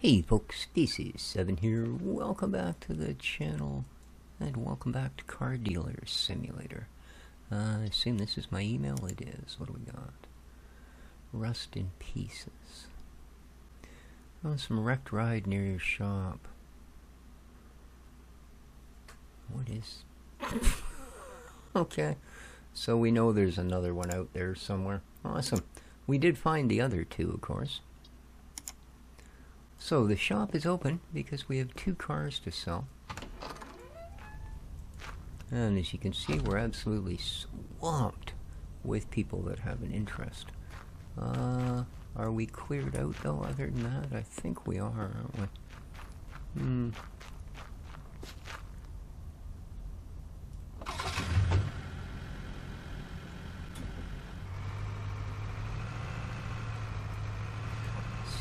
Hey folks, pt.5 here. Welcome back to the channel and welcome back to Car Dealer Simulator. I assume this is my email. It is. What do we got? Rust in pieces. Oh, some wrecked ride near your shop. What is... Okay, so we know there's another one out there somewhere. Awesome. We did find the other two, of course. So the shop is open because we have 2 cars to sell. And as you can see, we're absolutely swamped with people that have an interest. Are we cleared out though other than that? I think we are, aren't we?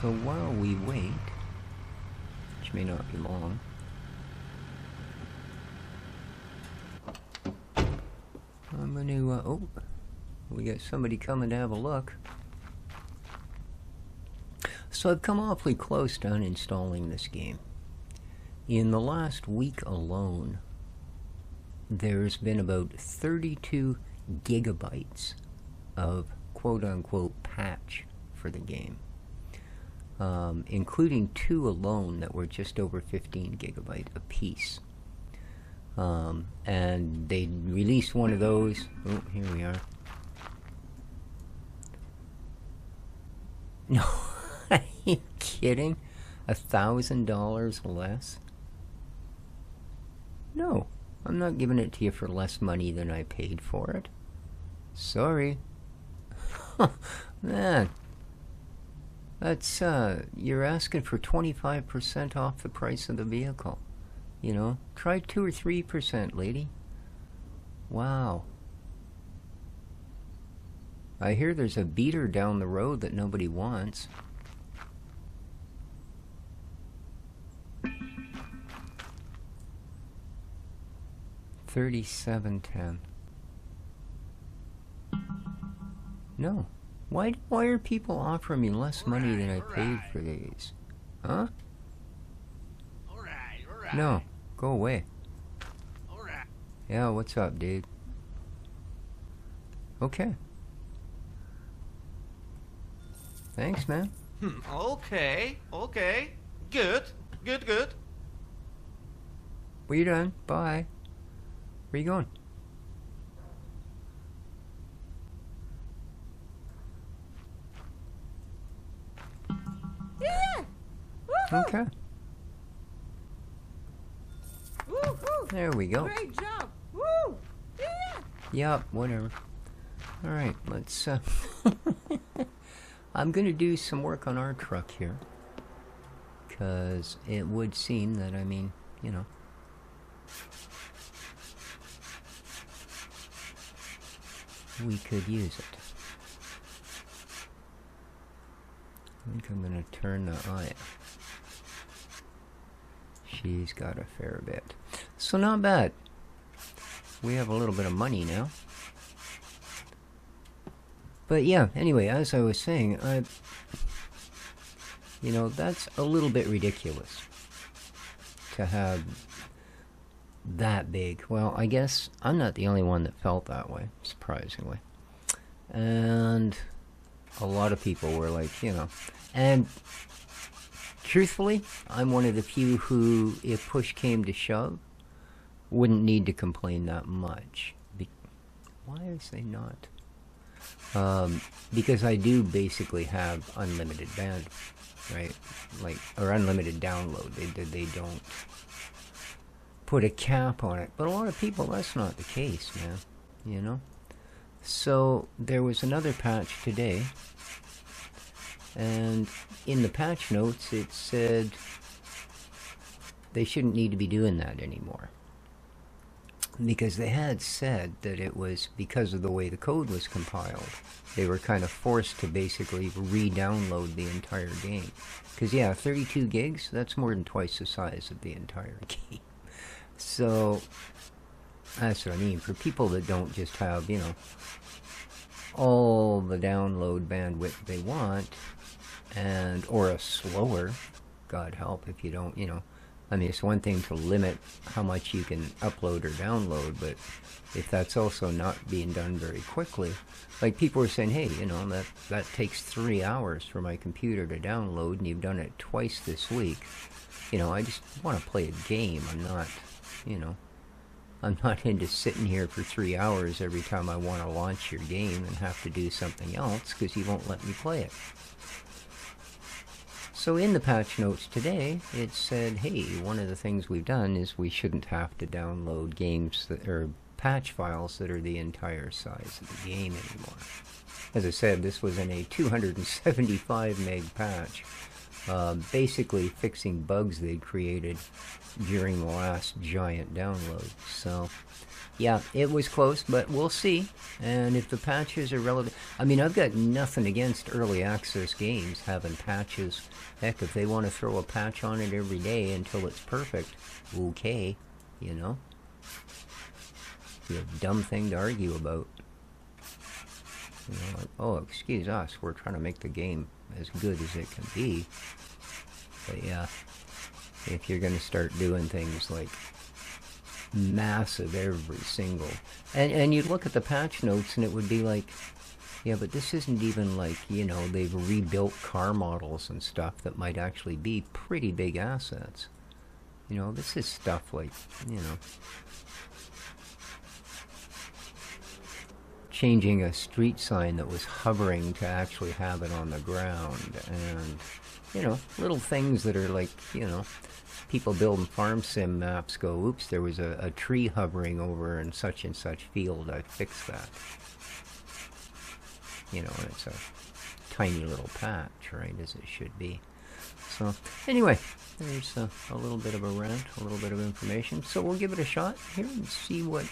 So while we wait, which may not be long, I'm going to, oh, we got somebody coming to have a look. So I've come awfully close to uninstalling this game. In the last week alone, there's been about 32 gigabytes of quote-unquote patch for the game. Including 2 alone that were just over 15 gigabyte apiece. And they released one of those. Oh, here we are. No, are you kidding? $1,000 less? No, I'm not giving it to you for less money than I paid for it. Sorry. Man. That's, you're asking for 25% off the price of the vehicle. You know, try 2 or 3%, lady. Wow. I hear there's a beater down the road that nobody wants. $37.10. No. Why are people offering me less money than I paid for these? Huh? Alright. No, go away. Alright. Yeah, what's up, dude? Okay. Thanks, man. Okay. Good. Well, you're done. Bye. Where you going? Okay. Woo-hoo. There we go. Great job. Woo! Yeah. Yup, whatever. Alright, let's, I'm gonna do some work on our truck here. Because it would seem that, I mean, you know. We could use it. I think I'm gonna turn the eye. She's got a fair bit. So not bad. We have a little bit of money now. But yeah, anyway, as I was saying, you know, that's a little bit ridiculous to have that big. Well, I guess I'm not the only one that felt that way, surprisingly. And a lot of people were like, you know, and truthfully, I'm one of the few who, if push came to shove, wouldn't need to complain that much. Why is they not? Because I do basically have unlimited band, right? Like, or unlimited download. They don't put a cap on it. But a lot of people, that's not the case, man. You know? So, there was another patch today. And in the patch notes, it said they shouldn't need to be doing that anymore. Because they had said that it was because of the way the code was compiled. They were kind of forced to basically re-download the entire game. Because, yeah, 32 gigs, that's more than twice the size of the entire game. So, that's what I mean. For people that don't just have, you know, all the download bandwidth they want, and or a slower God help if you don't, you know. I mean, it's one thing to limit how much you can upload or download, but if that's also not being done very quickly, like people were saying, hey, you know, that takes 3 hours for my computer to download, and you've done it twice this week. You know, I just want to play a game. I'm not, you know, I'm not into sitting here for 3 hours every time I want to launch your game and have to do something else because you won't let me play it. So in the patch notes today, it said, hey, one of the things we've done is we shouldn't have to download games that are patch files that are the entire size of the game anymore. As I said, this was in a 275 meg patch, basically fixing bugs they'd created during the last giant download. So yeah, it was close, but we'll see. And if the patches are relevant, I mean, I've got nothing against early access games having patches. Heck, if they want to throw a patch on it every day until it's perfect, okay, you know. It's a dumb thing to argue about. You know, like, oh, excuse us, we're trying to make the game as good as it can be. But yeah, if you're going to start doing things like massive every single, and you'd look at the patch notes and it would be like, yeah, but this isn't even like, you know, they've rebuilt car models and stuff that might actually be pretty big assets. You know, this is stuff like, you know, changing a street sign that was hovering to actually have it on the ground, and, you know, little things that are like, you know, people building farm sim maps go, oops, there was a tree hovering over in such and such field, I fixed that. You know, and it's a tiny little patch, right, as it should be. So, anyway, there's a little bit of a rant, a little bit of information. So we'll give it a shot here and see what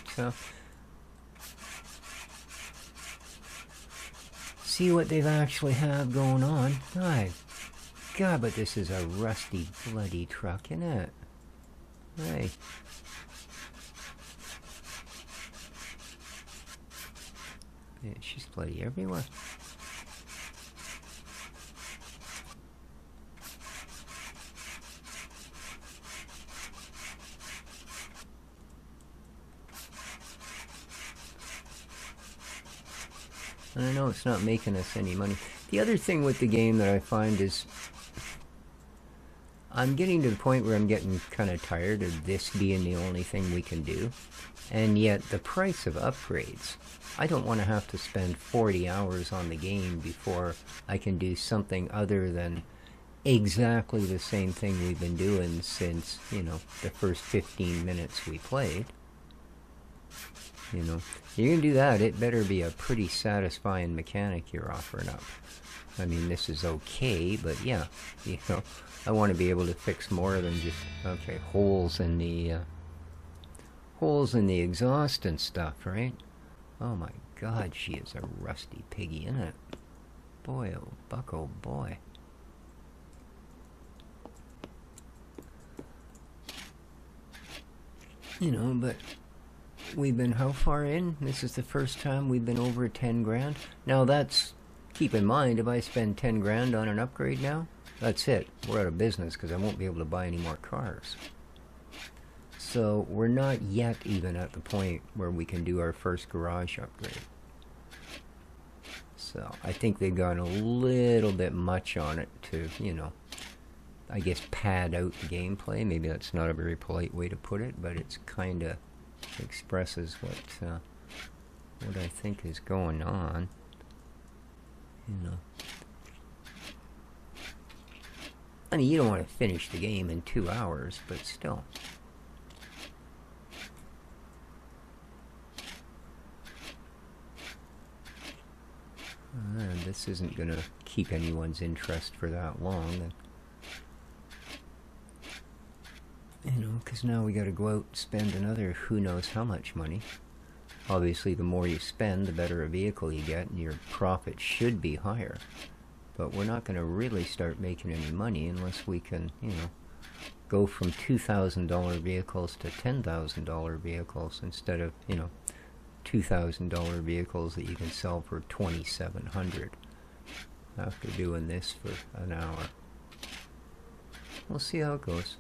they've actually have going on. My God, but this is a rusty, bloody truck, isn't it? Hey. Yeah, she's bloody everywhere. And I know it's not making us any money. The other thing with the game that I find is I'm getting to the point where I'm getting kind of tired of this being the only thing we can do. And yet the price of upgrades, I don't want to have to spend 40 hours on the game before I can do something other than exactly the same thing we've been doing since, you know, the first 15 minutes we played. You know, you're going to do that, it better be a pretty satisfying mechanic you're offering up. I mean, this is okay, but yeah, you know, I want to be able to fix more than just, okay, holes in the exhaust and stuff, right? Oh my God, she is a rusty piggy, isn't it? Boy, oh buck, oh boy. You know, but we've been how far in? This is the first time we've been over 10 grand. Now that's, keep in mind, if I spend 10 grand on an upgrade now, that's it. We're out of business because I won't be able to buy any more cars. So we're not yet even at the point where we can do our first garage upgrade. So I think they've gone a little bit much on it to, you know, I guess pad out the gameplay. Maybe that's not a very polite way to put it, but it's kind of expresses what I think is going on. You know, I mean, you don't want to finish the game in 2 hours, but still. This isn't going to keep anyone's interest for that long. You know, because now we got to go out and spend another who knows how much money. Obviously, the more you spend, the better a vehicle you get, and your profit should be higher. But we're not going to really start making any money unless we can, you know, go from $2,000 vehicles to $10,000 vehicles instead of, you know, $2,000 vehicles that you can sell for $2,700 after doing this for an hour. we'll see how it goes.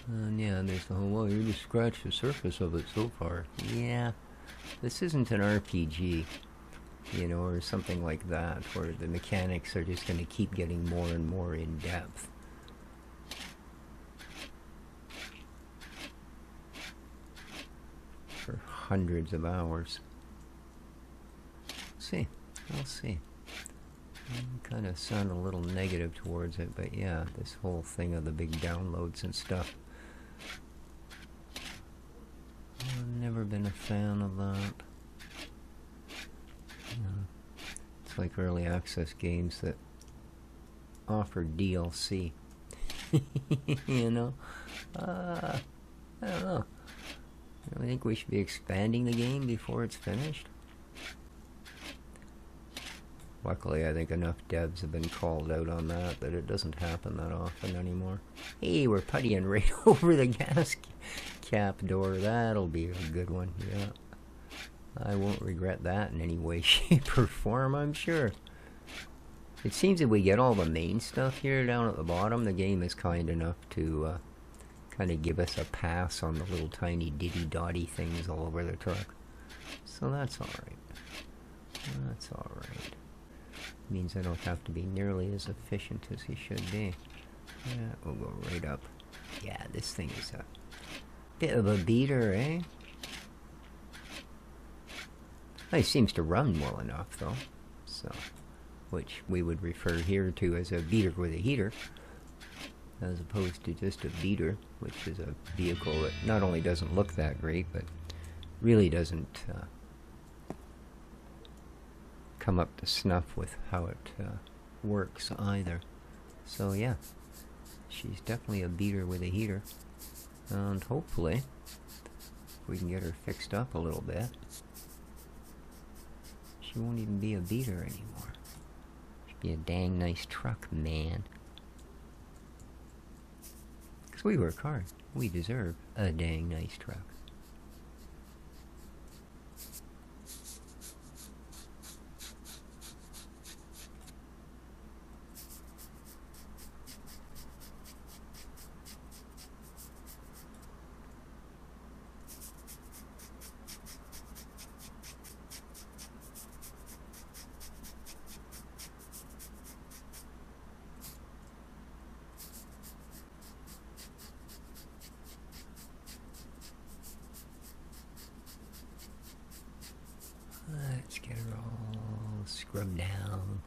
And yeah, there's the whole, well, you just scratched the surface of it so far. Yeah, this isn't an RPG, you know, or something like that, where the mechanics are just going to keep getting more and more in depth. For hundreds of hours. See, we'll see. I kind of sound a little negative towards it, but yeah, this whole thing of the big downloads and stuff. I've never been a fan of that. It's like early access games that offer DLC. You know? I don't know. I think we should be expanding the game before it's finished. Luckily, I think enough devs have been called out on that it doesn't happen that often anymore. Hey, we're puttying right over the gas cap door. That'll be a good one, yeah. I won't regret that in any way, shape, or form, I'm sure. It seems that we get all the main stuff here down at the bottom. The game is kind enough to kind of give us a pass on the little tiny diddy-dotty things all over the truck. So that's alright. That's alright. Means I don't have to be nearly as efficient as he should be. Yeah, we'll go right up. Yeah, this thing is a bit of a beater, eh? It seems to run well enough, though. So, which we would refer here to as a beater with a heater, as opposed to just a beater, which is a vehicle that not only doesn't look that great, but really doesn't come up to snuff with how it works either. So yeah, she's definitely a beater with a heater, and hopefully we can get her fixed up a little bit. She won't even be a beater anymore. She'll be a dang nice truck, man. Because we work hard. We deserve a dang nice truck. Let's get her all scrubbed down.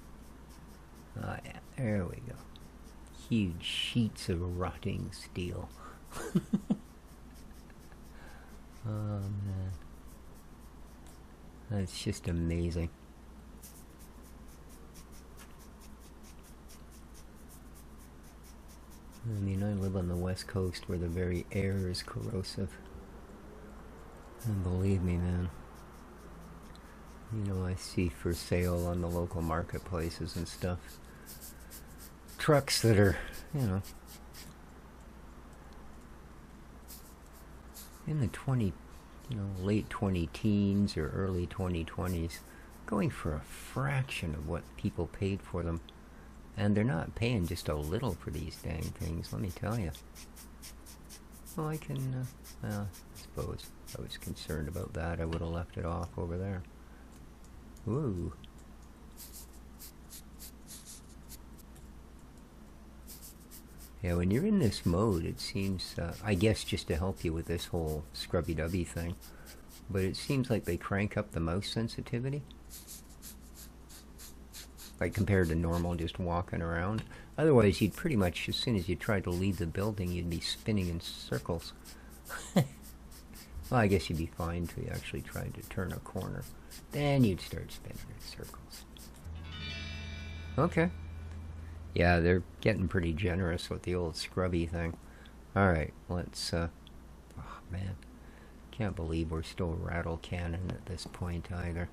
Oh yeah, there we go. Huge sheets of rotting steel. Oh man. That's just amazing. I mean, I live on the West Coast where the very air is corrosive. And believe me, man. You know, I see for sale on the local marketplaces and stuff trucks that are, you know, in the late 20 teens or early 2020s, going for a fraction of what people paid for them. And they're not paying just a little for these dang things, let me tell you. Well, I can, well, I suppose if I was concerned about that, I would have left it off over there. Ooh. Yeah, when you're in this mode, it seems, I guess just to help you with this whole scrubby-dubby thing, but it seems like they crank up the mouse sensitivity. Like compared to normal, just walking around. Otherwise, you'd pretty much, as soon as you tried to leave the building, you'd be spinning in circles. Well, I guess you'd be fine till you actually tried to turn a corner. Then you'd start spinning in circles. Okay. Yeah, they're getting pretty generous with the old scrubby thing. Alright, let's, oh man. Can't believe we're still rattle cannon at this point either.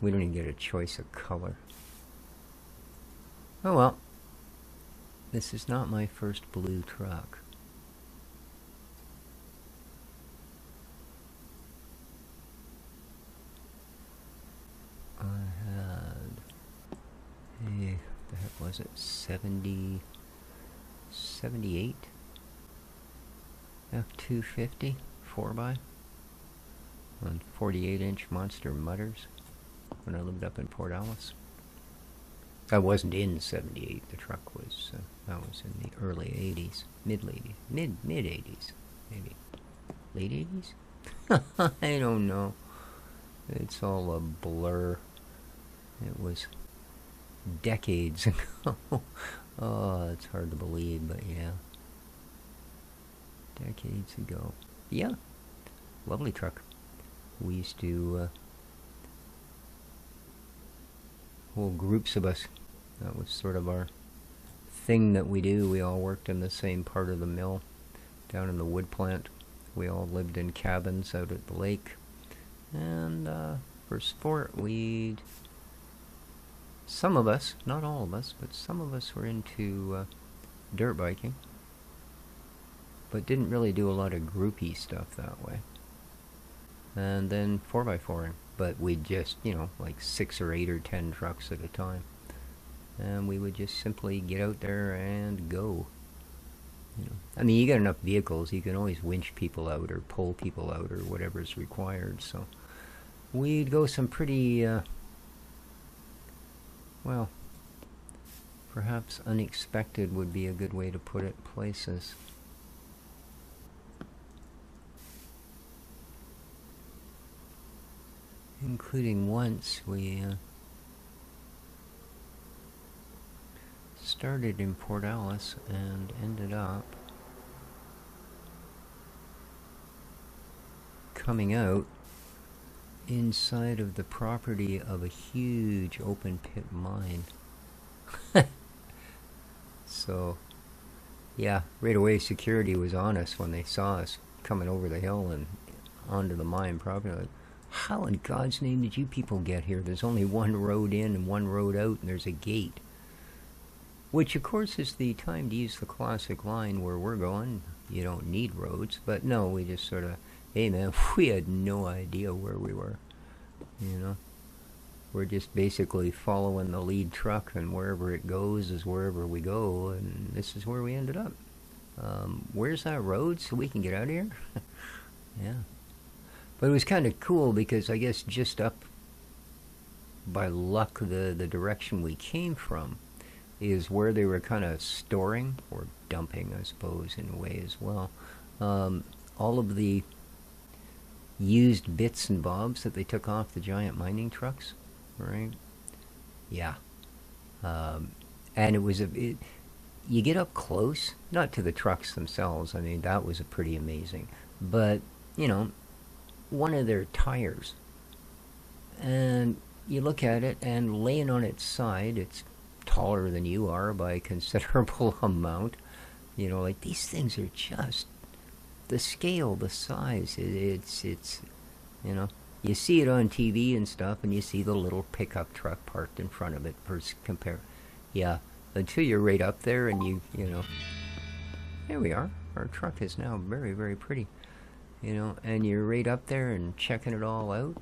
We don't even get a choice of color. Oh well. This is not my first blue truck. the heck was it? 70, 78 F250 4x on 48-inch monster mutters when I lived up in Port Alice. I wasn't in 78. The truck was, that was in the early 80s, mid 80s, mid 80s, maybe. Late 80s? I don't know. It's all a blur. It was decades ago. Oh, it's hard to believe, but yeah. Decades ago. Yeah. Lovely truck. We used to, whole groups of us, that was sort of our thing that we do. We all worked in the same part of the mill, down in the wood plant. We all lived in cabins out at the lake. And for sport, some of us, not all of us, but some of us were into dirt biking, but didn't really do a lot of groupie stuff that way. And then 4x4ing, but we'd just, you know, like 6 or 8 or 10 trucks at a time. And we would just simply get out there and go. You know, I mean, you got enough vehicles, you can always winch people out or pull people out or whatever's required. So we'd go some pretty, well, perhaps unexpected would be a good way to put it, places. Including once we started in Port Alice and ended up coming out inside of the property of a huge open pit mine. So, yeah, right away security was on us when they saw us coming over the hill and onto the mine property. Like, how in God's name did you people get here? There's only one road in and one road out, and there's a gate. Which, of course, is the time to use the classic line where we're going. You don't need roads. But no, we just sort of, hey man, we had no idea where we were. You know? We're just basically following the lead truck, and wherever it goes is wherever we go, and this is where we ended up. Where's that road so we can get out of here? Yeah. But it was kind of cool because I guess just up by luck, the direction we came from is where they were kind of storing, or dumping, I suppose, in a way as well, all of the used bits and bobs that they took off the giant mining trucks, right? Yeah. And it was you get up close, not to the trucks themselves, I mean, that was pretty amazing, but, you know, one of their tires, and you look at it, and laying on its side, it's taller than you are by a considerable amount. You know, like, these things are just, the scale, the size, it's you know, you see it on TV and stuff, and you see the little pickup truck parked in front of it for compare. Yeah, until you're right up there and you know, there we are. Our truck is now very, very pretty. You know, and you're right up there and checking it all out.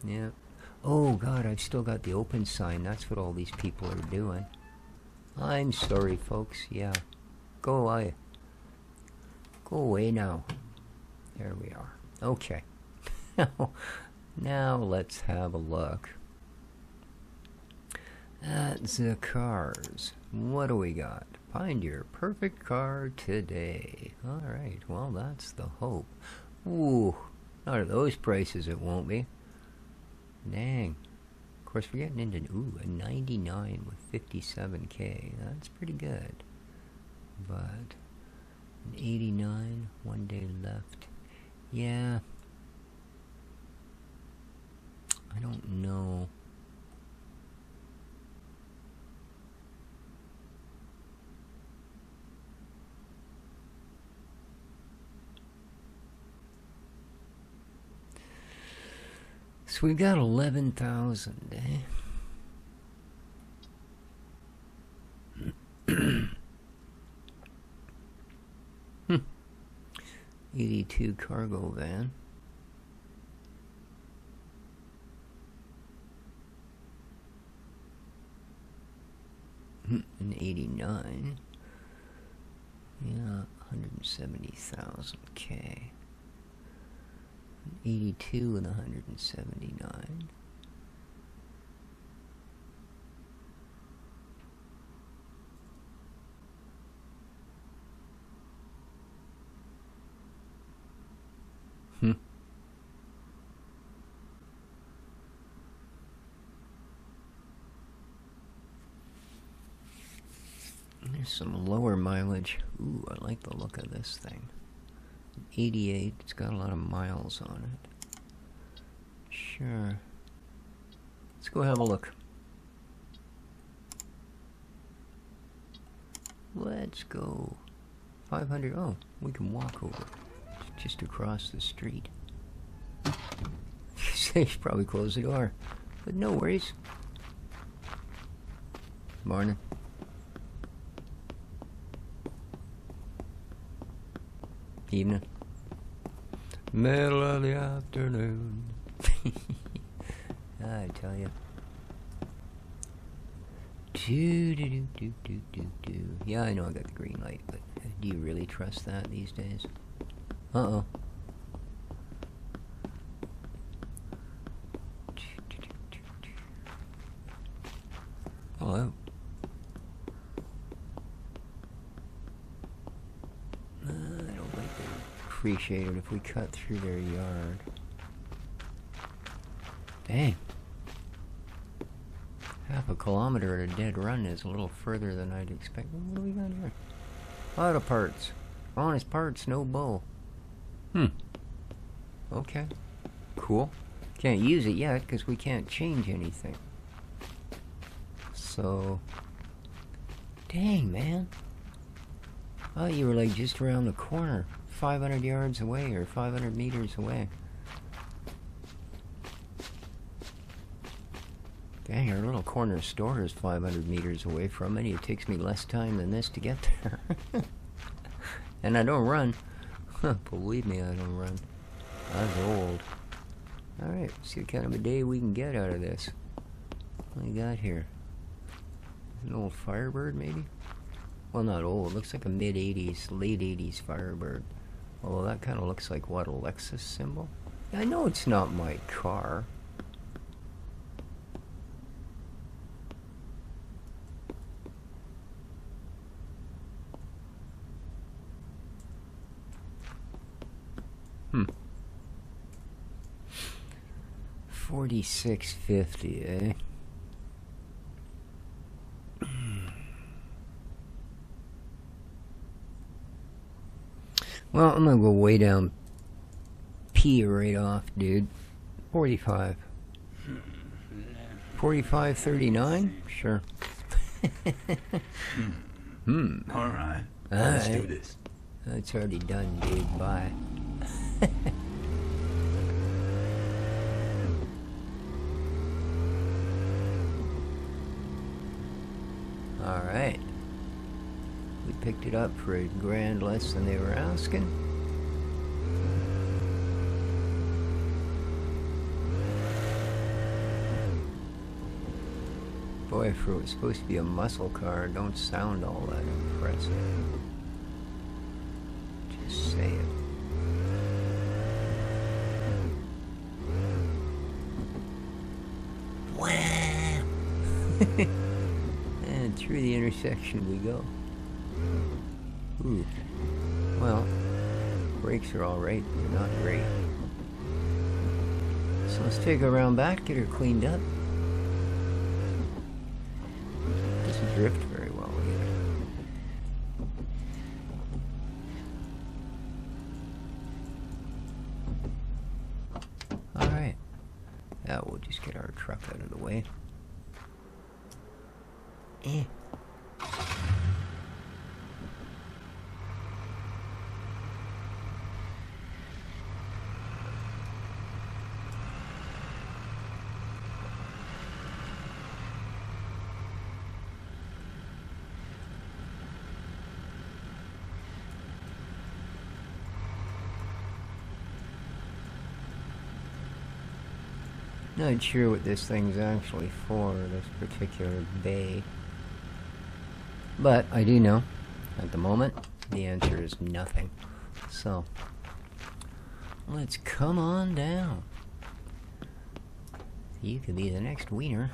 Yeah. Oh, God, I've still got the open sign. That's what all these people are doing. I'm sorry, folks. Yeah. Go away. Go away now. There we are. Okay. Now let's have a look at the cars. What do we got? Find your perfect car today. All right. Well, that's the hope. Ooh, not at those prices it won't be. Dang. Of course, we're getting into, a 99 with 57K. That's pretty good. But an 89, 1 day left. Yeah. I don't know. So we've got 11,000, eh? 82 cargo van. And 89. Yeah, 170,000 K. 82 and 179. There's some lower mileage. Ooh, I like the look of this thing. 88, it's got a lot of miles on it. Sure. Let's go have a look. Let's go. 500, oh, we can walk over. It's just across the street. They should probably close the door, but no worries. Morning. Evening. Middle of the afternoon. I tell you. Yeah, I know I got the green light, but do you really trust that these days? Uh-oh. Hello. Appreciate it if we cut through their yard. Dang. Half a kilometer at a dead run is a little further than I'd expect. What do we got here? Auto parts. Honest parts, no bull. Okay. Cool. Can't use it yet because we can't change anything. So... Dang, man. I thought you were like just around the corner. 500 yards away or 500 meters away. Dang, our little corner store is 500 meters away from it. It takes me less time than this to get there. And I don't run. Believe me, I don't run. I'm old. Alright, see what kind of a day we can get out of this. What do we got here? An old Firebird, maybe? Well, not old. It looks like a mid-80s, late 80s Firebird. Although that kind of looks like, what, a Lexus symbol? I know it's not my car. $46.50, eh? Well, I'm gonna go way down P right off, dude. 45. 45.39? Sure. Alright. Let's do this. That's already done, dude. Bye. Alright. We picked it up for a grand less than they were asking. Boy, if it was supposed to be a muscle car, it don't sound all that impressive. Just say it. And through the intersection we go. Ooh. Well, brakes are alright, they're not great. So let's take her around back, get her cleaned up. Doesn't drift very well either. Alright. Now we'll just get our truck out of the way. Not sure what this thing's actually for, this particular bay. But I do know, at the moment, the answer is nothing. So, let's come on down. You could be the next wiener.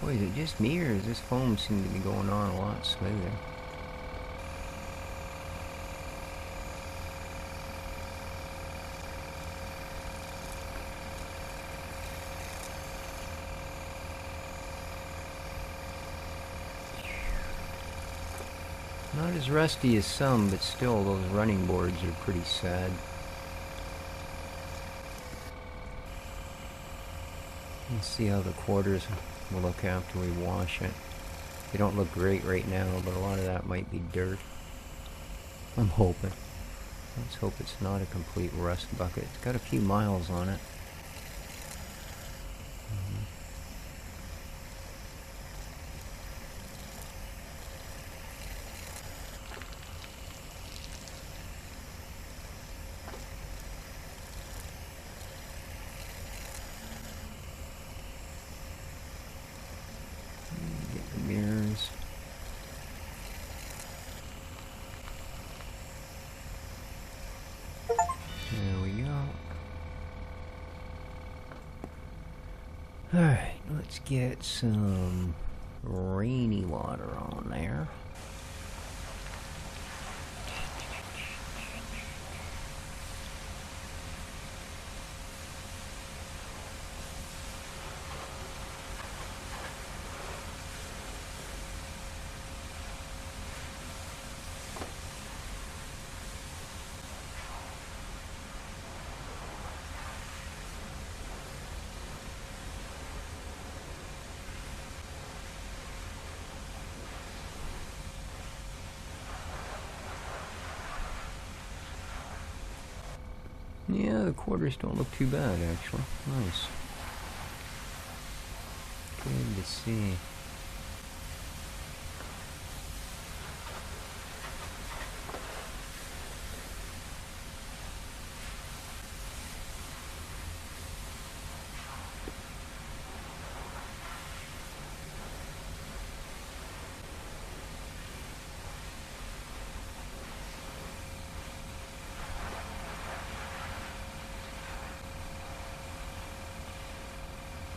Boy, is it just me, or does this foam seem to be going on a lot smoother? Not as rusty as some, but still, those running boards are pretty sad. Let's see how the quarters will look after we wash it. They don't look great right now, but a lot of that might be dirt. I'm hoping. Let's hope it's not a complete rust bucket. It's got a few miles on it. Alright, let's get some rainy water on there. Yeah, the quarters don't look too bad, actually. Nice. Good to see.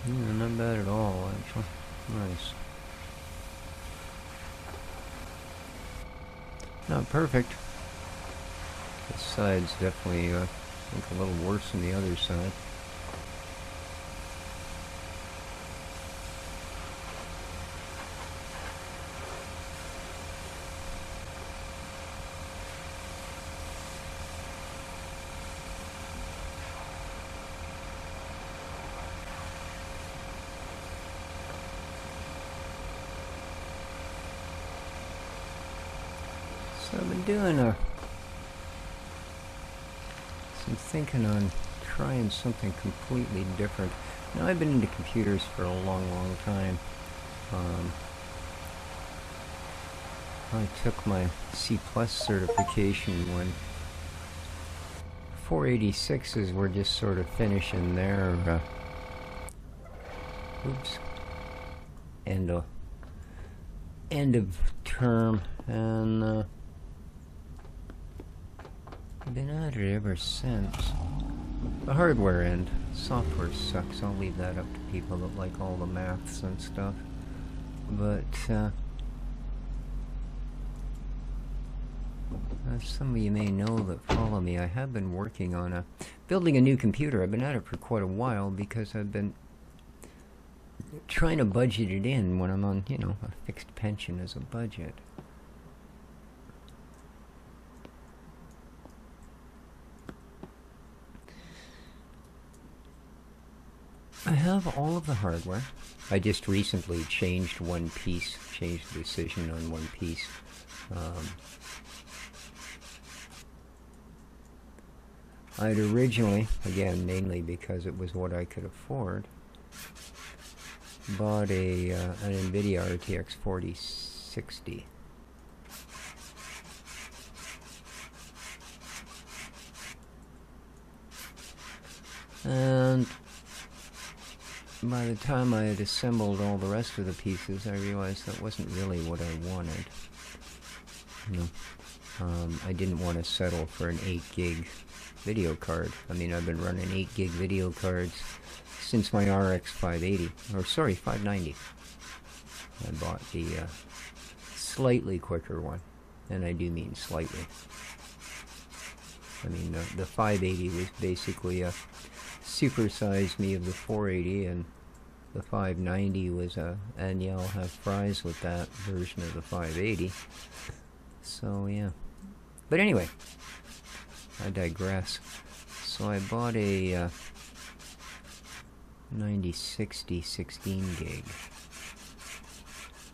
Yeah, not bad at all, actually. Nice. Not perfect. This side's definitely, I think, a little worse than the other side. So I've been doing some thinking on trying something completely different. Now, I've been into computers for a long, long time. I took my C+ certification when 486s were just sort of finishing their end of term, and I've been at it ever since. The hardware end. Software sucks. I'll leave that up to people that like all the maths and stuff. But, as some of you may know that follow me, I have been working on building a new computer. I've been at it for quite a while because I've been trying to budget it in when I'm on, a fixed pension as a budget. I have all of the hardware. I just recently changed one piece, changed the decision on one piece. I'd originally, again, mainly because it was what I could afford, bought an NVIDIA RTX 4060 And by the time I had assembled all the rest of the pieces, I realized that wasn't really what I wanted. You know, I didn't want to settle for an 8 gig video card. I mean, I've been running 8 gig video cards since my RX 580, or sorry, 590. I bought the slightly quicker one, and I do mean slightly. I mean, the 580 was basically a supersized me of the 480, and the 590 was and yeah, I'll have fries with that version of the 580. So yeah, but anyway, I digress. So I bought a 9060 16 gig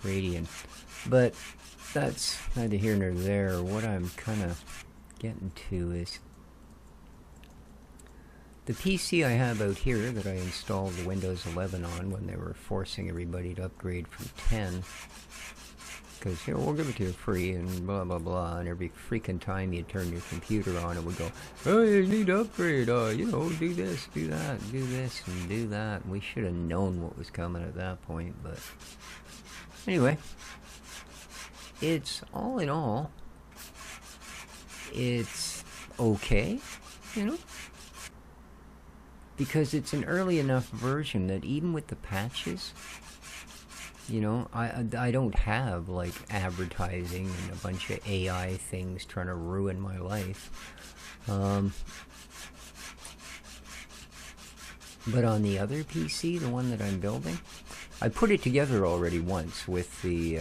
Radeon, but that's neither here nor there. What I'm kind of getting to is the PC I have out here that I installed the Windows 11 on when they were forcing everybody to upgrade from 10. Because, you know, we'll give it to you free and blah, blah, blah. And every freaking time you turn your computer on, it would go, oh, you need to upgrade. You know, do this, do that, do this, and do that. And we should have known what was coming at that point. But anyway, it's all in all, it's okay, you know? Because it's an early enough version that even with the patches, you know, I don't have like advertising and a bunch of AI things trying to ruin my life. But on the other PC, the one that I'm building, I put it together already once with the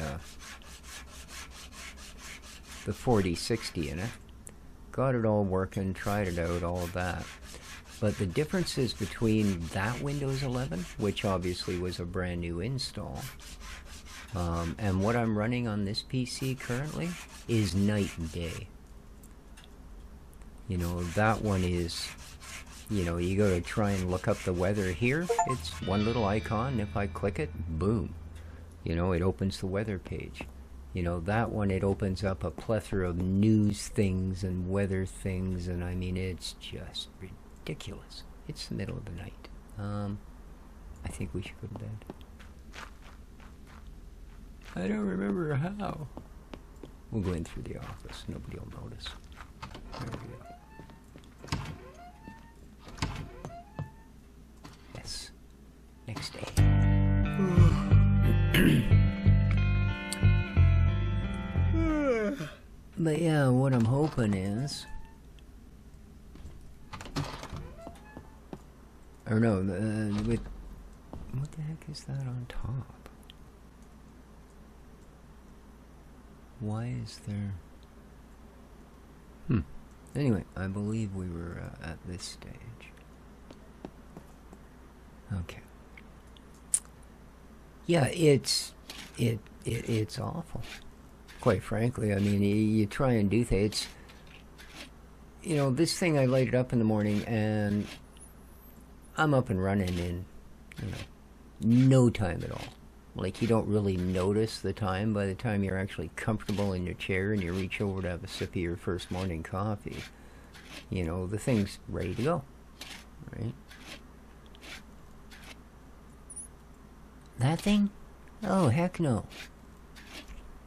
4060 in it. Got it all working, tried it out, all of that. But the differences between that Windows 11, which obviously was a brand new install, and what I'm running on this PC currently is night and day. You know, that one is, you know, you go to try and look up the weather here, it's one little icon, and if I click it, boom. You know, it opens the weather page. You know, that one, it opens up a plethora of news things and weather things, and I mean, it's just ridiculous. It's the middle of the night. I think we should go to bed. I don't remember how. We'll go in through the office. Nobody will notice. There we go. Yes. Next day. But yeah, what I'm hoping is... Or no, with... What the heck is that on top? Why is there... Anyway, I believe we were at this stage. Okay. Yeah, it's awful. Quite frankly, I mean, you try and do things. You know, this thing, I light it up in the morning, and I'm up and running in, you know, no time at all. Like, you don't really notice the time by the time you're actually comfortable in your chair and you reach over to have a sip of your first morning coffee. You know, the thing's ready to go, right? That thing? Oh, heck no.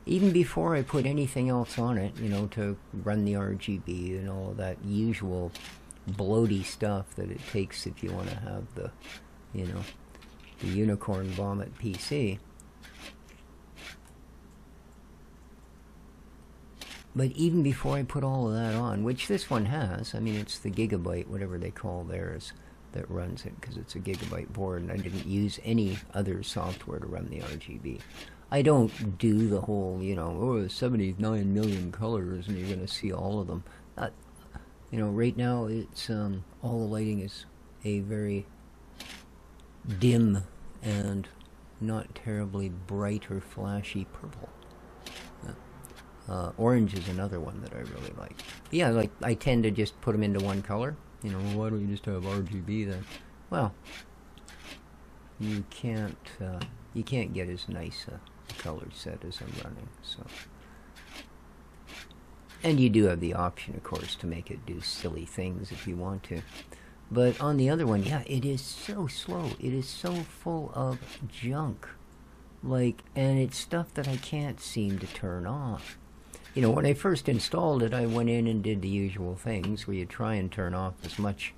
Even before I put anything else on it, you know, to run the RGB and all of that usual bloaty stuff that it takes if you want to have the, you know, the unicorn vomit PC. But even before I put all of that on, which this one has, I mean, it's the Gigabyte, whatever they call theirs, that runs it, because it's a Gigabyte board, and I didn't use any other software to run the RGB. I don't do the whole, you know, oh, 79 million colors, and you're going to see all of them. You know, right now, it's, all the lighting is a very dim and not terribly bright or flashy purple. Orange is another one that I really like. Yeah, like, I tend to just put them into one color. You know, why don't you just have RGB then? Well, you can't get as nice a color set as I'm running, so. And you do have the option, of course, to make it do silly things if you want to. But on the other one, yeah, it is so slow. It is so full of junk. Like, and it's stuff that I can't seem to turn off. You know, when I first installed it, I went in and did the usual things where you try and turn off as much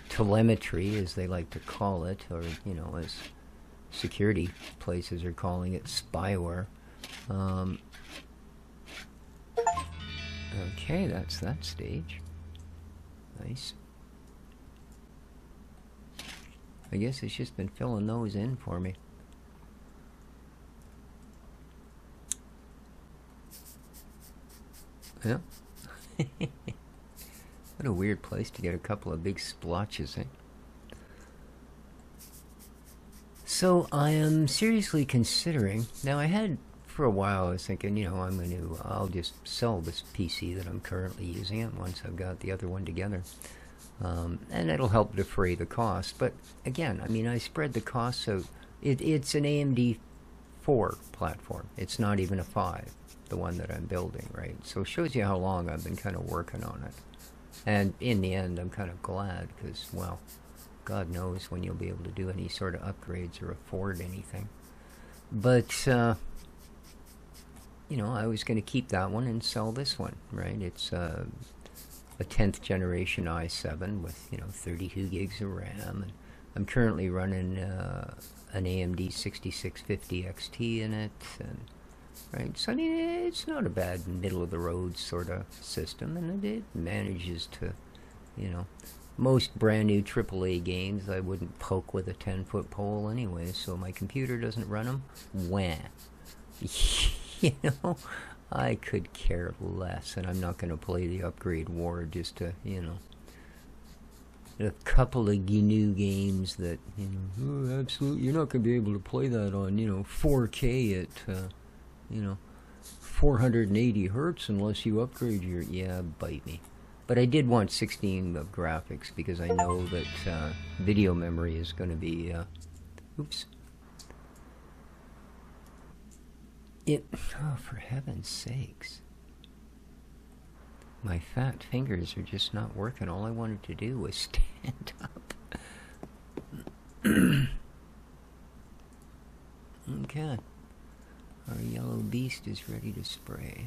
telemetry, as they like to call it, or, you know, as security places are calling it, spyware. Okay, that's that stage. Nice. I guess it's just been filling those in for me. Yeah. What a weird place to get a couple of big splotches, eh? So I am seriously considering, now I had for a while, I was thinking, you know, I'll just sell this PC that I'm currently using it once I've got the other one together. And it'll help defray the cost. But again, I mean, I spread the costs out. It's an AMD 4 platform. It's not even a 5, the one that I'm building, right? So it shows you how long I've been kind of working on it. And in the end, I'm kind of glad because, well, God knows when you'll be able to do any sort of upgrades or afford anything. But, you know, I was going to keep that one and sell this one, right? It's a 10th generation i7 with, you know, 32 gigs of RAM. And I'm currently running an AMD 6650 XT in it. And, right, so I mean, it's not a bad middle-of-the-road sort of system, and it manages to, you know, most brand new AAA games I wouldn't poke with a 10-foot pole anyway, so my computer doesn't run them. Wah. You know, I could care less, and I'm not going to play the upgrade war just to, you know, a couple of new games that, you know, oh, absolutely, you're not going to be able to play that on, you know, 4K at, you know, 480 hertz unless you upgrade your, yeah, bite me. But I did want 16 of graphics because I know that video memory is going to be, oops. Oh, for heaven's sakes. My fat fingers are just not working. All I wanted to do was stand up. Okay. Our yellow beast is ready to spray.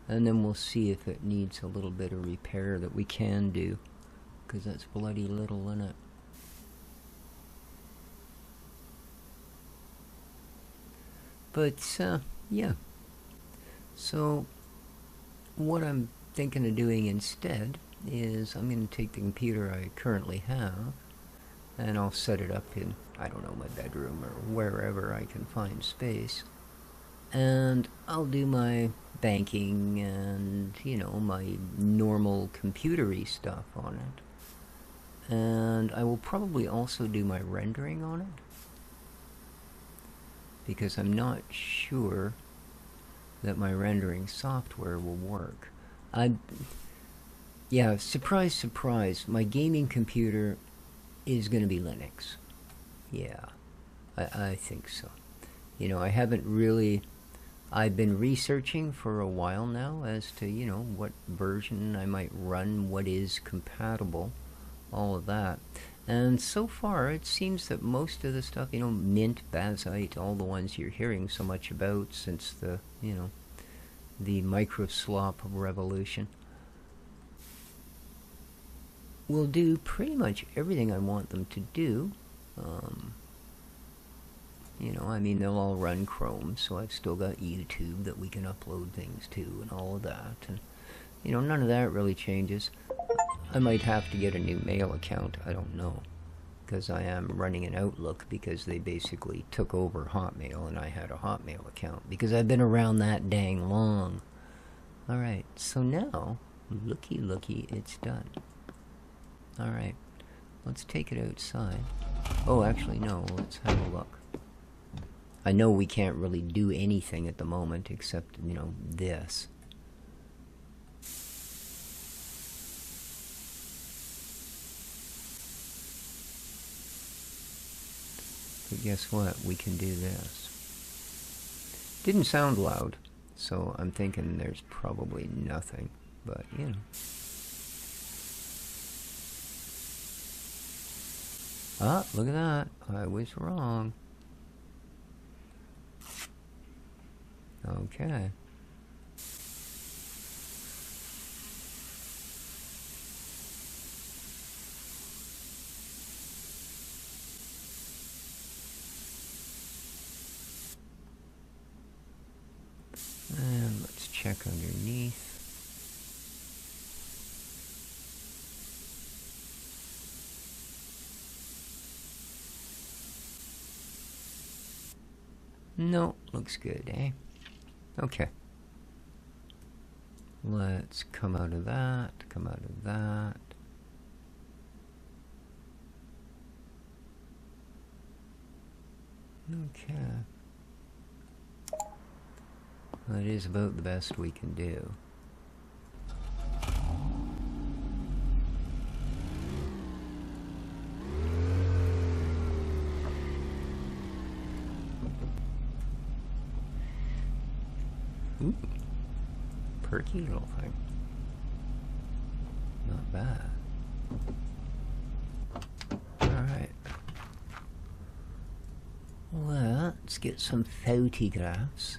And then we'll see if it needs a little bit of repair that we can do, because that's bloody little in it. But, yeah. So, what I'm thinking of doing instead is I'm going to take the computer I currently have, and I'll set it up in, I don't know, my bedroom or wherever I can find space. And I'll do my banking and, you know, my normal computery stuff on it. And I will probably also do my rendering on it, because I'm not sure that my rendering software will work. Yeah, surprise, surprise, my gaming computer is going to be Linux. Yeah, I think so. You know, I've been researching for a while now as to, you know, what version I might run, what is compatible, all of that. And so far, it seems that most of the stuff, you know, Mint, Bazite, all the ones you're hearing so much about since the, you know, the microslop revolution, will do pretty much everything I want them to do. You know, I mean, they'll all run Chrome, so I've still got YouTube that we can upload things to and all of that. And, you know, none of that really changes. I might have to get a new mail account, I don't know, because I am running an Outlook because they basically took over Hotmail and I had a Hotmail account because I've been around that dang long. Alright, so now, looky, it's done. Alright, let's take it outside. Oh, actually, no, let's have a look. I know we can't really do anything at the moment except, you know, this. But guess what? We can do this. Didn't sound loud. So I'm thinking there's probably nothing, but you know. Ah, look at that. I was wrong. Okay. And let's check underneath. No, looks good, eh? Okay. Let's come out of that, come out of that. Okay. That is about the best we can do. Ooh. Perky little thing. Not bad. Alright. Let's get some photographs.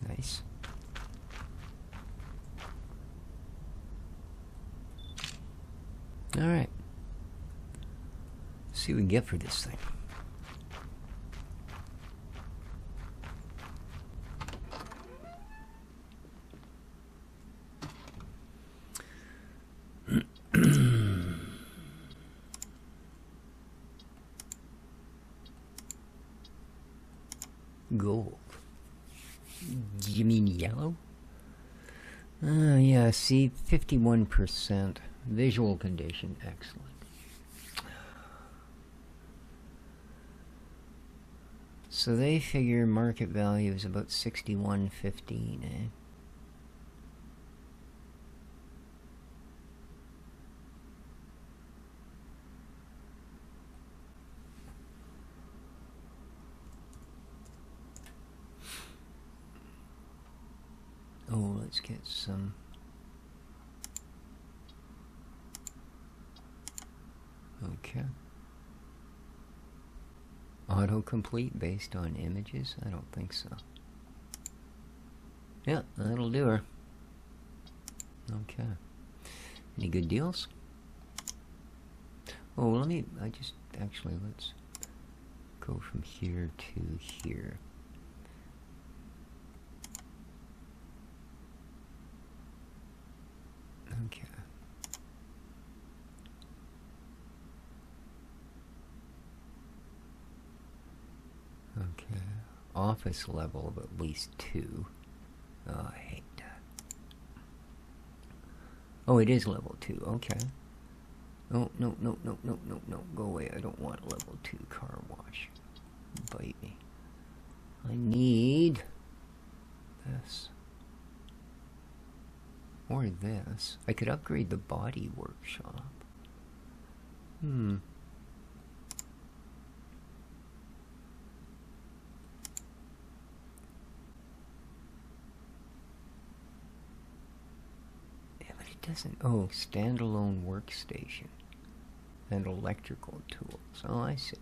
Nice. Alright. See what we can get for this thing. Gold. You mean yellow? Yeah, see, 51%. Visual condition, excellent. So they figure market value is about 61.15, eh? Oh, let's get some. Okay. Autocomplete based on images? I don't think so. Yeah, that'll do her. Okay. Any good deals? Oh, actually, let's go from here to here. Okay. Okay. Office level of at least 2. Oh, I hate that. Oh, it is level 2. Okay. Oh, no. Go away. I don't want a level 2 car wash. Bite me. I need this. Or this. I could upgrade the body workshop. Yeah, but it doesn't. Oh, standalone workstation. And electrical tools. Oh, I see.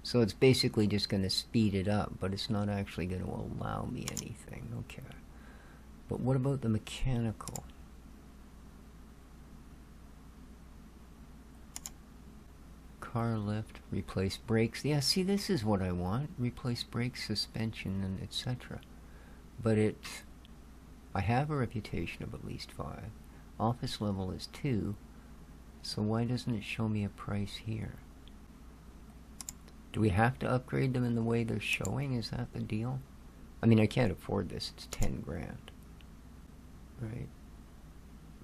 So it's basically just going to speed it up, but it's not actually going to allow me anything. Okay. But what about the mechanical? Car lift, replace brakes. Yeah, see, this is what I want. Replace brakes, suspension, and etc. But I have a reputation of at least 5. Office level is 2. So why doesn't it show me a price here? Do we have to upgrade them in the way they're showing? Is that the deal? I mean, I can't afford this. It's 10 grand. Right?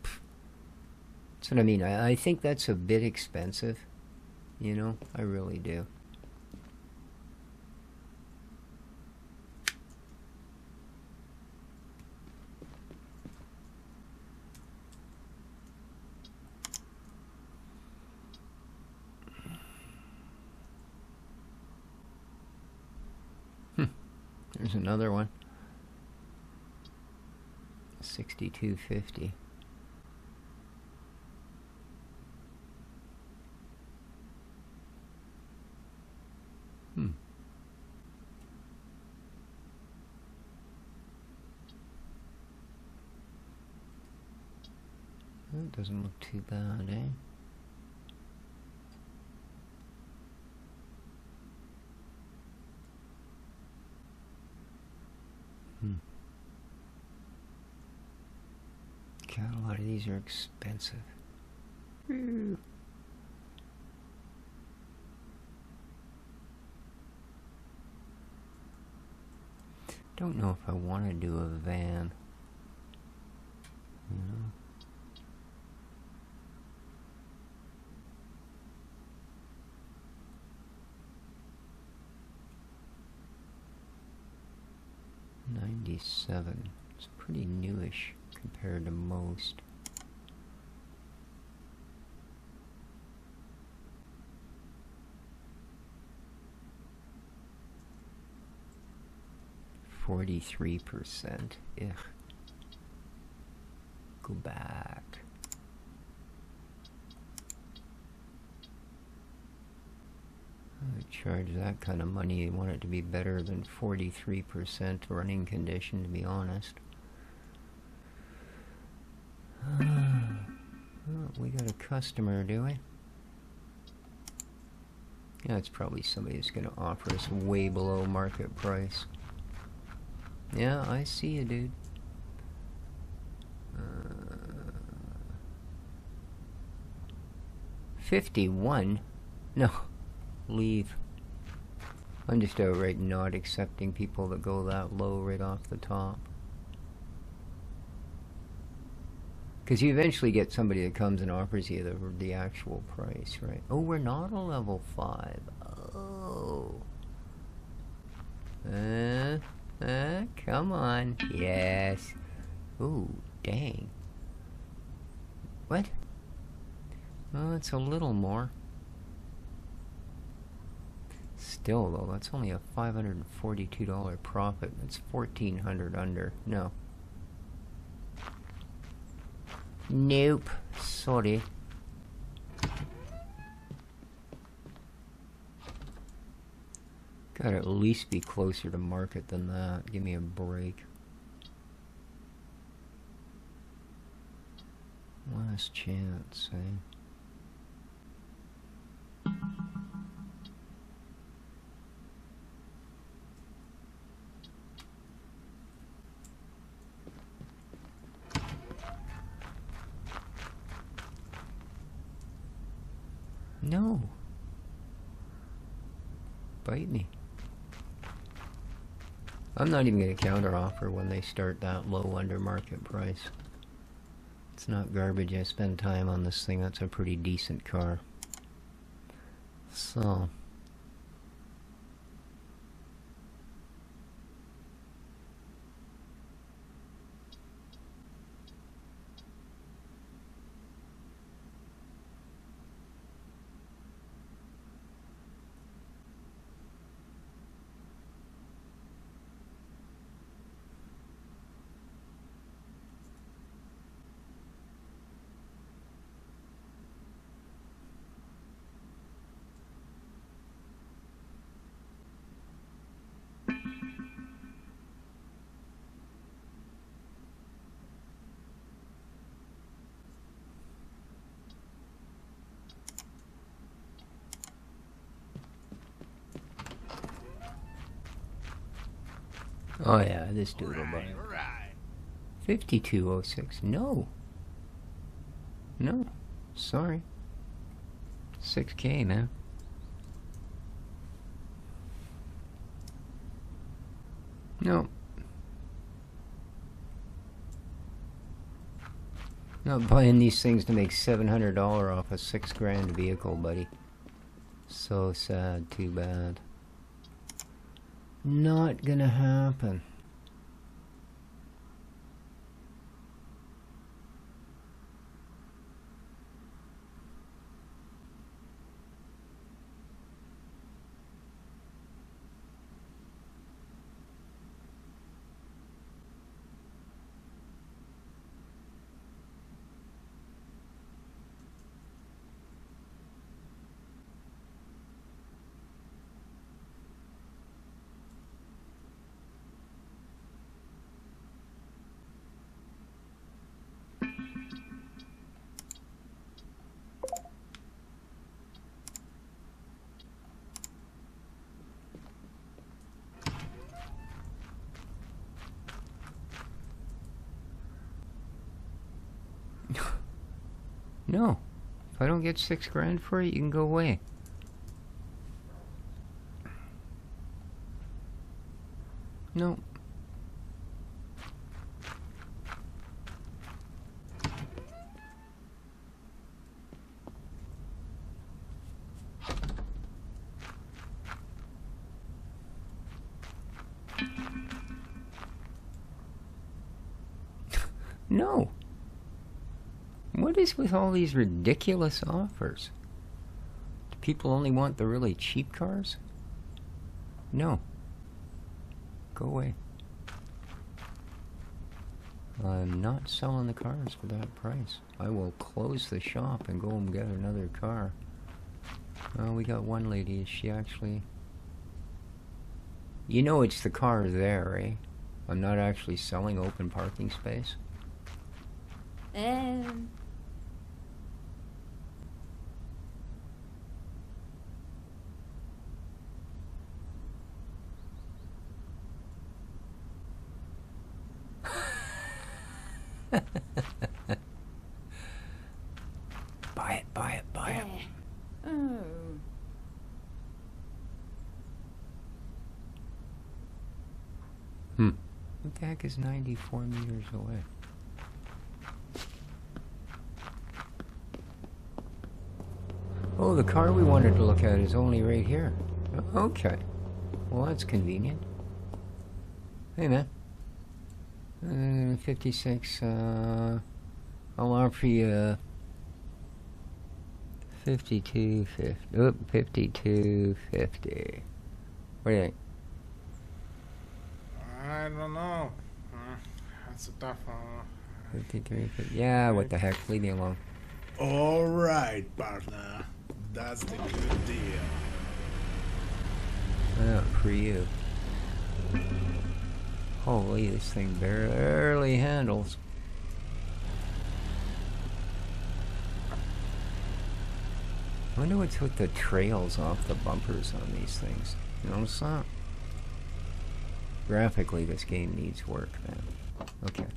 That's what I mean. I think that's a bit expensive. You know? I really do. There's another one. 62.50. That doesn't look too bad, eh? God, a lot of these are expensive. Don't know if I want to do a van. You know? $97. It's pretty newish compared to most. %. Ugh. Go back. I would charge that kind of money. You want it to be better than 43% running condition, to be honest. Oh, we got a customer, do we? Yeah, it's probably somebody that's going to offer us way below market price. Yeah, I see you, dude. 51? No. Leave. I'm just outright not accepting people that go that low right off the top. Because you eventually get somebody that comes and offers you the actual price, right? Oh, we're not a level 5. Oh. Come on. Yes. Ooh, dang. What? Well, it's a little more. Still, though, that's only a $542 profit. That's $1,400 under. No. Nope. Sorry. Gotta at least be closer to market than that. Give me a break. Last chance, eh? No. Bite me. I'm not even going to counter offer when they start that low under market price. It's not garbage. I spend time on this thing. That's a pretty decent car. So. Oh yeah, this dude will buy it. 5206. No. No. Sorry. 6K, man. No. Not buying these things to make $700 off a $6,000 vehicle, buddy. So sad, too bad. Not gonna happen. No. If I don't get $6,000 for it, you can go away. No. No. What is with all these ridiculous offers? Do people only want the really cheap cars? No. Go away. I'm not selling the cars for that price. I will close the shop and go and get another car. Oh, we got one lady. Is she actually... You know it's the car there, eh? I'm not actually selling open parking space. Buy it, buy it, buy it. Oh. What the heck is 94 meters away? Oh, the car we wanted to look at is only right here. Okay. Well, that's convenient. Hey, man. 56, I'll offer you 52.50. Oop, 52.50. What do you think? I don't know. That's a tough one. 53.50. Yeah, what the heck? Leave me alone. All right, partner. That's the good deal. For you. Holy, this thing barely handles. I wonder what's with the trails off the bumpers on these things. You notice that? Graphically, this game needs work, man. Okay.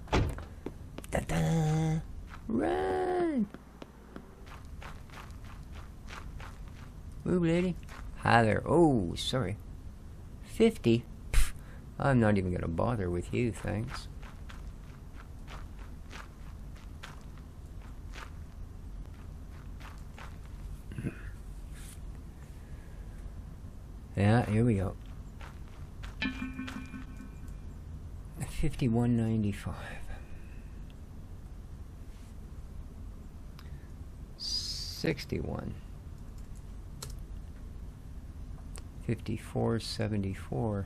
Da-da! Run! Move, lady. Hi there. Oh, sorry. 50? Pff, I'm not even gonna bother with you, thanks. Yeah, here we go. 51.95. 61. 54.74.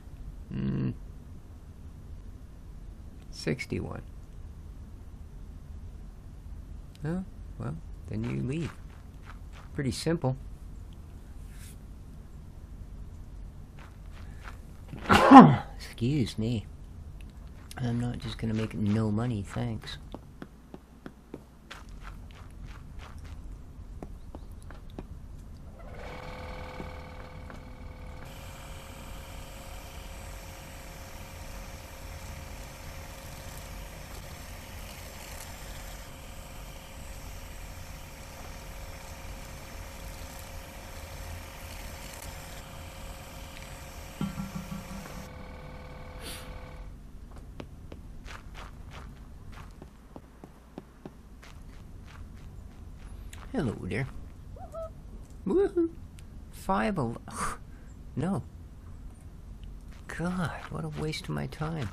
61. Oh, well, then you leave. Pretty simple. Excuse me. I'm not just gonna make no money, thanks. Hello there. Woohoo! 5 No. God, what a waste of my time.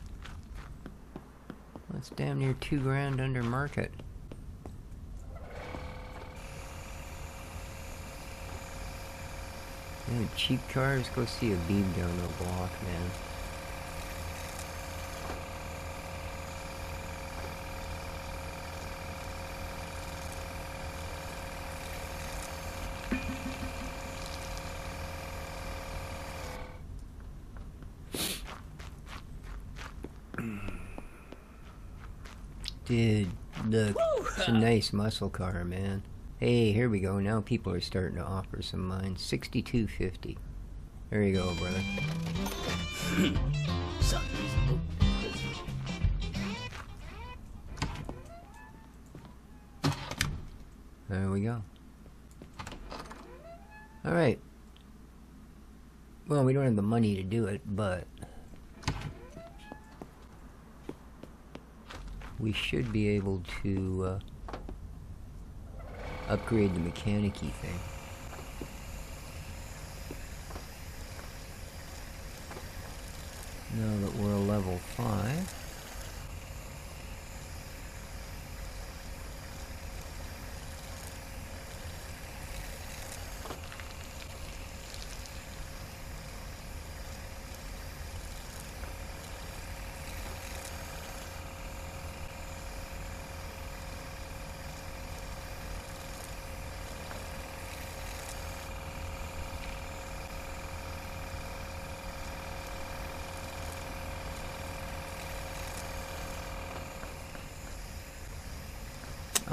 That's damn near $2,000 under market. Yeah, cheap cars, go see a beam down the block, man. Dude, look, it's a nice muscle car, man. Hey, here we go. Now people are starting to offer some mine. 62.50. There you go, brother. There we go. Alright. Well, we don't have the money to do it, but we should be able to upgrade the mechanic-y thing. Now that we're a level 5.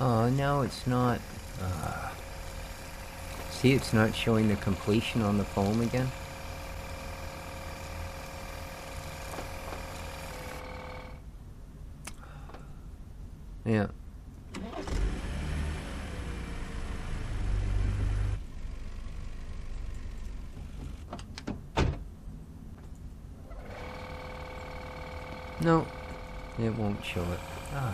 Oh, now it's not... see, it's not showing the completion on the poem again? Yeah. No, it won't show it. Ah.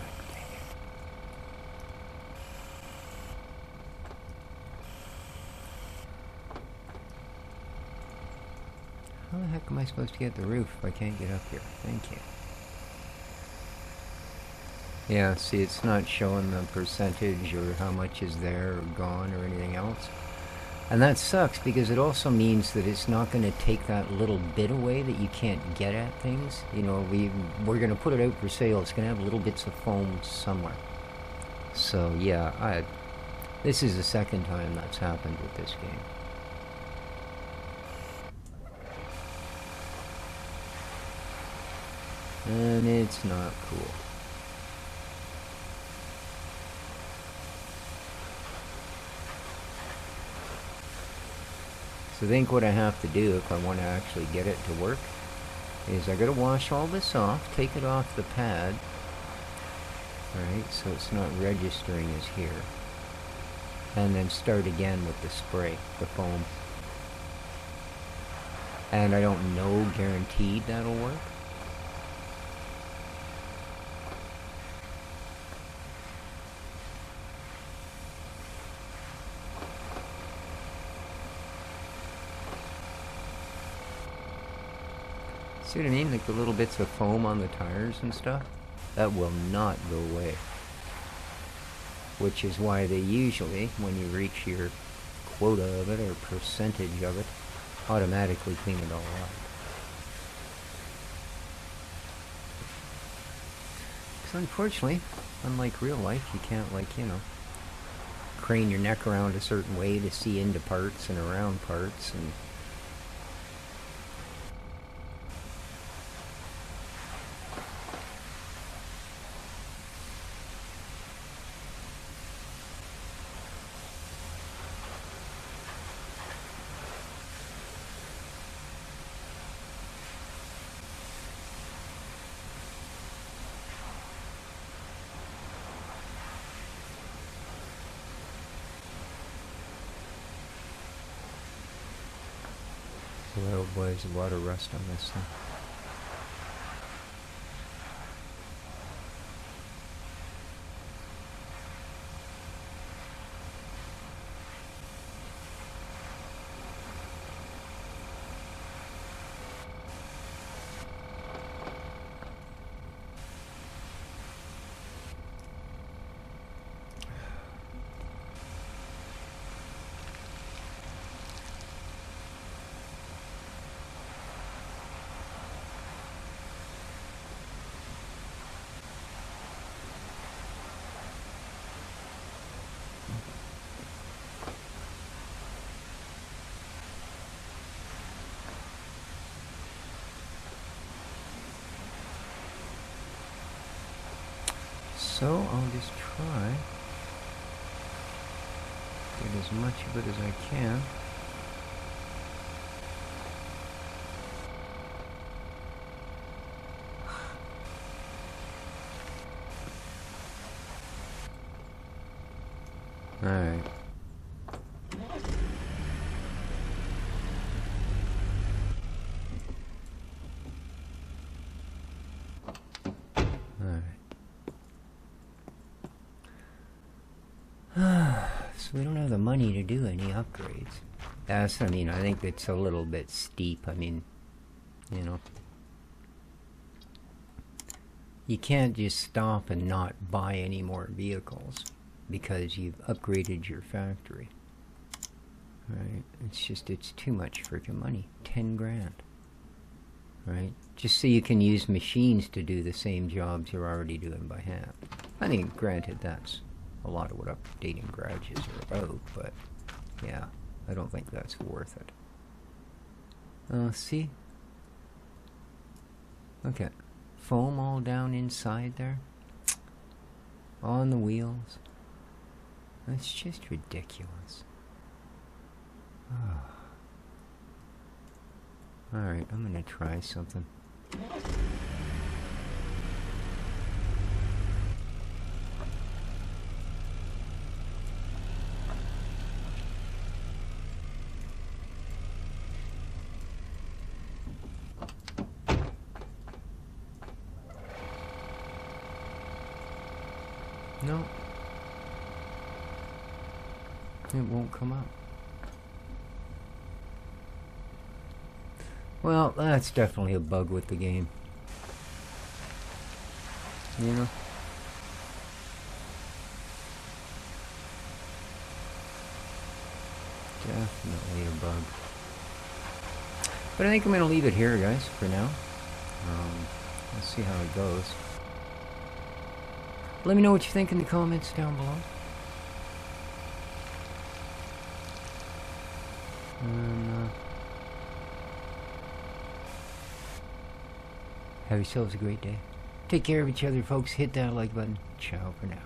How the heck am I supposed to get the roof if I can't get up here? Thank you. Yeah, see, it's not showing the percentage or how much is there or gone or anything else. And that sucks because it also means that it's not going to take that little bit away that you can't get at things. You know, we're going to put it out for sale. It's going to have little bits of foam somewhere. So, yeah, this is the second time that's happened with this game. And it's not cool. So I think what I have to do if I want to actually get it to work is I gotta wash all this off, take it off the pad. Alright, so it's not registering as here. And then start again with the spray, the foam. And I don't know guaranteed that'll work. See what I mean? Like the little bits of foam on the tires and stuff? That will not go away. Which is why they usually, when you reach your quota of it or percentage of it, automatically clean it all up. Because unfortunately, unlike real life, you can't, like, you know, crane your neck around a certain way to see into parts and around parts and... Oh boy, there's a lot of rust on this thing. So I'll just try get as much of it as I can. Alright. So we don't have the money to do any upgrades. That's, I mean, I think it's a little bit steep. I mean, you know. You can't just stop and not buy any more vehicles because you've upgraded your factory. Right? It's just, it's too much freaking money. 10 grand. Right? Just so you can use machines to do the same jobs you're already doing by hand. I mean, granted, that's a lot of what updating garages are about, but yeah, I don't think that's worth it. See? Okay. Foam all down inside there. On the wheels. That's just ridiculous. Alright, I'm gonna try something. No. It won't come up. Well, that's definitely a bug with the game. You know? Definitely a bug. But I think I'm going to leave it here, guys, for now. Let's see how it goes. Let me know what you think in the comments down below. And, have yourselves a great day. Take care of each other, folks. Hit that like button. Ciao for now.